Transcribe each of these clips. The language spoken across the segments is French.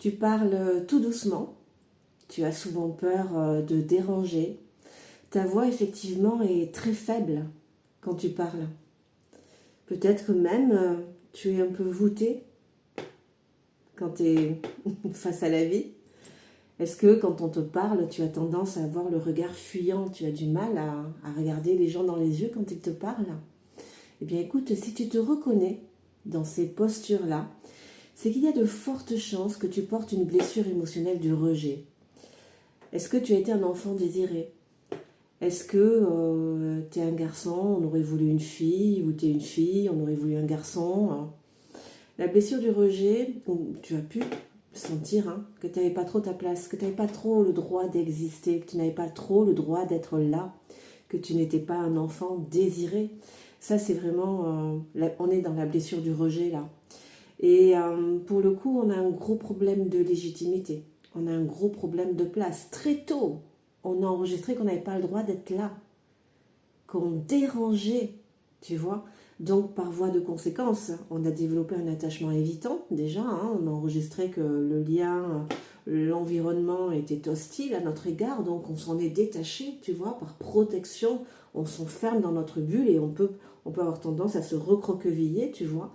Tu parles tout doucement, tu as souvent peur de déranger. Ta voix, effectivement, est très faible quand tu parles. Peut-être que même tu es un peu voûté quand tu es face à la vie. Est-ce que quand on te parle, tu as tendance à avoir le regard fuyant, tu as du mal à regarder les gens dans les yeux quand ils te parlent? Eh bien écoute, si tu te reconnais dans ces postures-là, c'est qu'il y a de fortes chances que tu portes une blessure émotionnelle du rejet. Est-ce que tu as été un enfant désiré? Est-ce que tu es un garçon, on aurait voulu une fille, ou tu es une fille, on aurait voulu un garçon? La blessure du rejet, où tu as pu sentir que tu n'avais pas trop ta place, que tu n'avais pas trop le droit d'exister, que tu n'avais pas trop le droit d'être là, que tu n'étais pas un enfant désiré. Ça, c'est vraiment... on est dans la blessure du rejet, là. Et pour le coup, on a un gros problème de légitimité. On a un gros problème de place. Très tôt, on a enregistré qu'on n'avait pas le droit d'être là, qu'on dérangeait, tu vois. Donc, par voie de conséquence, on a développé un attachement évitant, déjà. On a enregistré que le lien, l'environnement était hostile à notre égard, donc on s'en est détaché, tu vois, par protection. On s'enferme dans notre bulle et on peut avoir tendance à se recroqueviller, tu vois.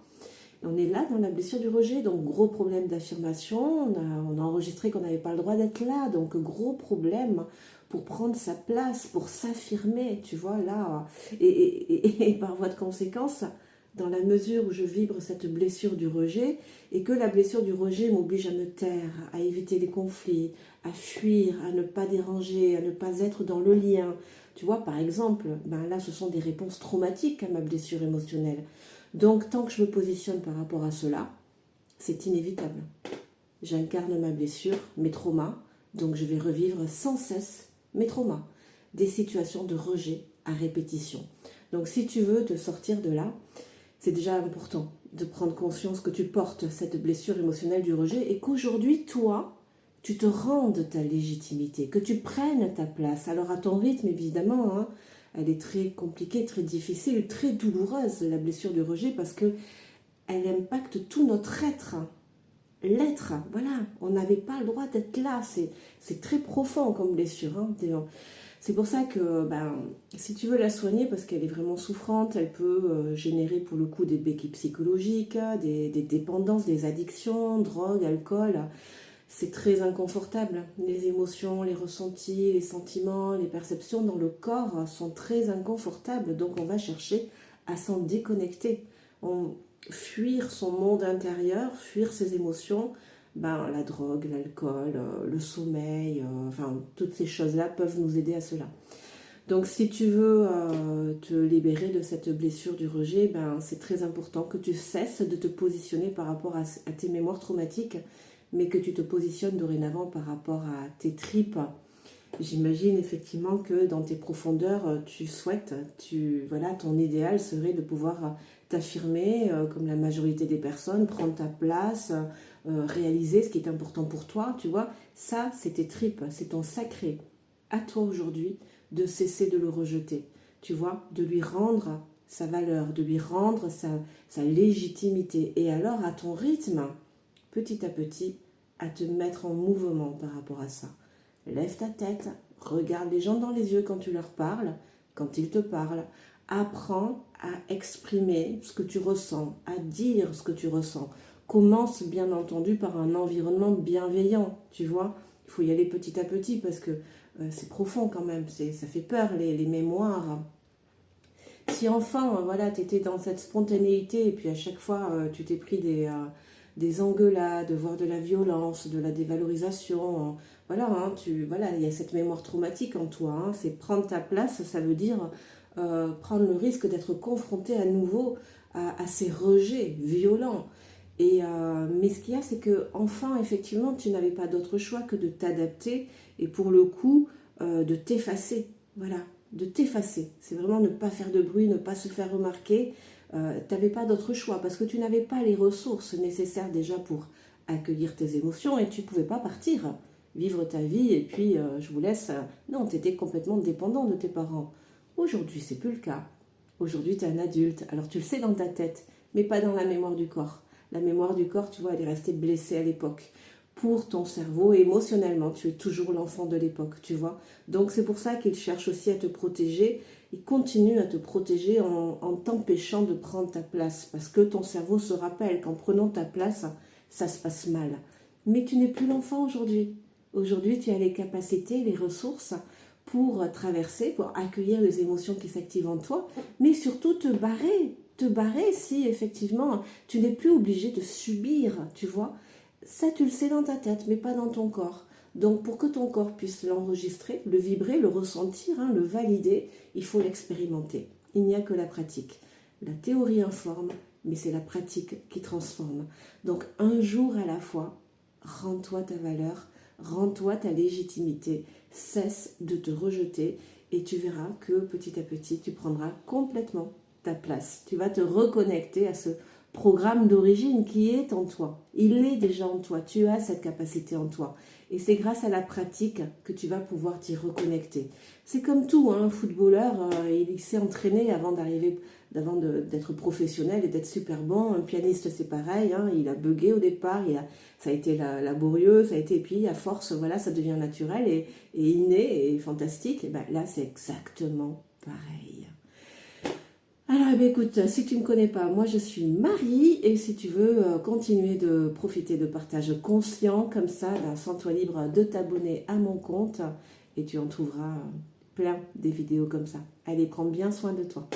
On est là dans la blessure du rejet, donc gros problème d'affirmation, on a enregistré qu'on n'avait pas le droit d'être là, donc gros problème pour prendre sa place, pour s'affirmer, tu vois, là. Et par voie de conséquence, dans la mesure où je vibre cette blessure du rejet, et que la blessure du rejet m'oblige à me taire, à éviter les conflits, à fuir, à ne pas déranger, à ne pas être dans le lien. Tu vois, par exemple, là, ce sont des réponses traumatiques à ma blessure émotionnelle. Donc, tant que je me positionne par rapport à cela, c'est inévitable. J'incarne ma blessure, mes traumas, donc je vais revivre sans cesse mes traumas, des situations de rejet à répétition. Donc, si tu veux te sortir de là, c'est déjà important de prendre conscience que tu portes cette blessure émotionnelle du rejet et qu'aujourd'hui, toi, tu te rendes ta légitimité, que tu prennes ta place. Alors, à ton rythme, évidemment, elle est très compliquée, très difficile, très douloureuse, la blessure du rejet, parce que elle impacte tout notre être. L'être, voilà, on n'avait pas le droit d'être là, c'est très profond comme blessure. C'est pour ça que si tu veux la soigner, parce qu'elle est vraiment souffrante, elle peut générer pour le coup des béquilles psychologiques, des dépendances, des addictions, drogue, alcool. C'est très inconfortable. Les émotions, les ressentis, les sentiments, les perceptions dans le corps sont très inconfortables. Donc on va chercher à s'en déconnecter. Fuir son monde intérieur, fuir ses émotions, la drogue, l'alcool, le sommeil, toutes ces choses-là peuvent nous aider à cela. Donc si tu veux te libérer de cette blessure du rejet, c'est très important que tu cesses de te positionner par rapport à tes mémoires traumatiques, mais que tu te positionnes dorénavant par rapport à tes tripes. J'imagine effectivement que dans tes profondeurs, tu souhaites, ton idéal serait de pouvoir t'affirmer comme la majorité des personnes, prendre ta place, réaliser ce qui est important pour toi, tu vois. Ça, c'est tes tripes, c'est ton sacré. À toi aujourd'hui de cesser de le rejeter, tu vois, de lui rendre sa valeur, de lui rendre sa légitimité. Et alors, à ton rythme, petit à petit, à te mettre en mouvement par rapport à ça. Lève ta tête, regarde les gens dans les yeux quand tu leur parles, quand ils te parlent. Apprends à exprimer ce que tu ressens, à dire ce que tu ressens. Commence bien entendu par un environnement bienveillant, tu vois. Il faut y aller petit à petit parce que c'est profond quand même, ça fait peur les mémoires. Si enfin, tu étais dans cette spontanéité et puis à chaque fois tu t'es pris des engueulades, voire de la violence, de la dévalorisation, il y a cette mémoire traumatique en toi. C'est prendre ta place, ça veut dire prendre le risque d'être confronté à nouveau à ces rejets violents. Mais ce qu'il y a, c'est que enfin, effectivement, tu n'avais pas d'autre choix que de t'adapter et pour le coup, de t'effacer. Voilà, de t'effacer. C'est vraiment ne pas faire de bruit, ne pas se faire remarquer. Tu n'avais pas d'autre choix parce que tu n'avais pas les ressources nécessaires déjà pour accueillir tes émotions et tu ne pouvais pas partir, vivre ta vie et puis je vous laisse. Non, tu étais complètement dépendant de tes parents. Aujourd'hui, c'est plus le cas. Aujourd'hui, tu es un adulte. Alors tu le sais dans ta tête, mais pas dans la mémoire du corps. La mémoire du corps, tu vois, elle est restée blessée à l'époque. pour ton cerveau. Émotionnellement, tu es toujours l'enfant de l'époque, tu vois. Donc c'est pour ça qu'il cherche aussi à te protéger. Il continue à te protéger en t'empêchant de prendre ta place. Parce que ton cerveau se rappelle qu'en prenant ta place, ça se passe mal. Mais tu n'es plus l'enfant aujourd'hui. Aujourd'hui, tu as les capacités, les ressources pour traverser, pour accueillir les émotions qui s'activent en toi, mais surtout te barrer. Te barrer si effectivement tu n'es plus obligé de subir, tu vois. Ça, tu le sais dans ta tête, mais pas dans ton corps. Donc, pour que ton corps puisse l'enregistrer, le vibrer, le ressentir, le valider, il faut l'expérimenter. Il n'y a que la pratique. La théorie informe, mais c'est la pratique qui transforme. Donc, un jour à la fois, rends-toi ta valeur, rends-toi ta légitimité, cesse de te rejeter et tu verras que petit à petit, tu prendras complètement ta place. Tu vas te reconnecter à ce programme d'origine qui est en toi. Il est déjà en toi. Tu as cette capacité en toi. Et c'est grâce à la pratique que tu vas pouvoir t'y reconnecter. C'est comme tout, un footballeur, il s'est entraîné avant d'être professionnel et d'être super bon. Un pianiste, c'est pareil, il a bugué au départ, ça a été laborieux, et puis à force, voilà, ça devient naturel et inné et fantastique. Et ben, là, c'est exactement pareil. Alors, eh bien, écoute, si tu ne me connais pas, moi je suis Marie et si tu veux continuer de profiter de partages conscients comme ça, sens-toi libre de t'abonner à mon compte et tu en trouveras plein des vidéos comme ça. Allez, prends bien soin de toi.